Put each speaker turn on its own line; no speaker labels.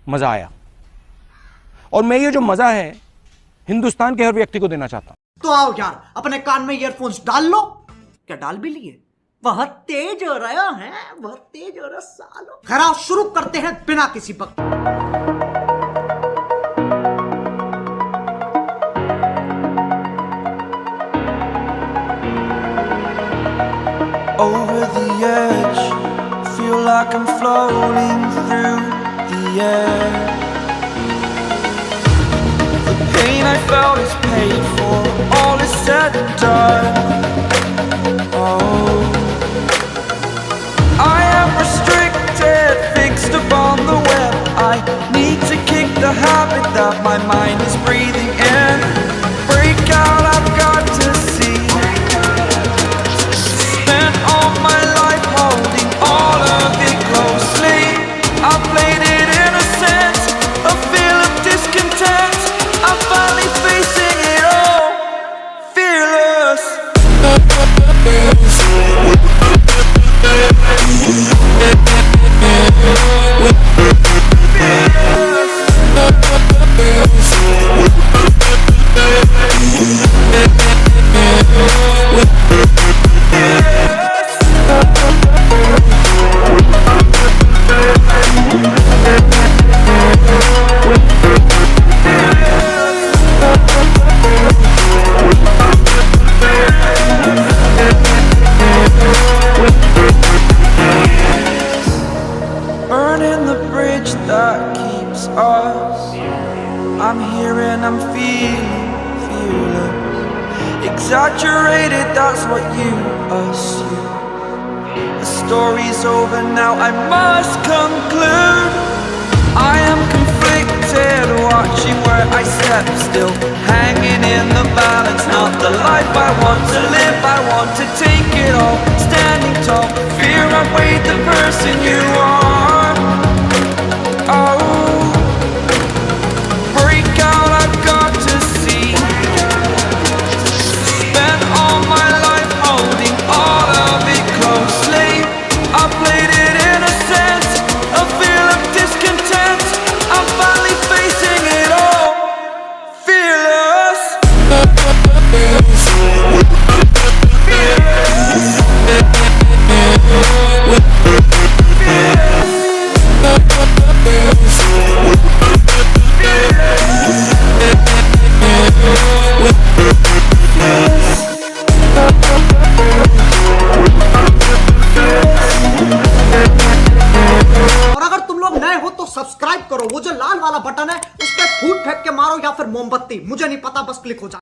मजा आया और मैं ये जो मजा है हिंदुस्तान के हर व्यक्ति को देना चाहता हूं।
तो आओ यार, अपने कान में ईयरफोन्स डाल लो। क्या डाल भी लिए? बहुत तेज हो रहा है, बहुत तेज हो रहा सालो। खैर शुरू करते हैं बिना किसी वक्त।
Over the edge, feel like I'm floating through the air. The pain I felt is paid for, all is said and done. Oh, I am restricted, fixed upon the web. I need to kick the habit that my mind is breathing in. Break out, I've got to see. Spent all my life holding all of it closely. I played it innocent, a feel of discontent. I'm finally facing it all, fearless. Burning the bridge that keeps us. I'm here and I'm feeling fearless. Exaggerated, that's what you assume. The story's over now, I must conclude. I am conflicted, watching where I step still, hanging in the balance. Not the life I want to live, I want to take it all. Standing tall, fear outweighed the person you are. Oh, break out, I've got to see. Spent all my life holding all of it closely. I played it innocent, a feel of discontent. I'm finally facing it all, fearless.
और अगर तुम लोग नए हो तो subscribe करो, वो जो लाल वाला बटन है उस पर फूट फेंक के मारो या फिर मोमबत्ती, मुझे नहीं पता, बस क्लिक हो जाए।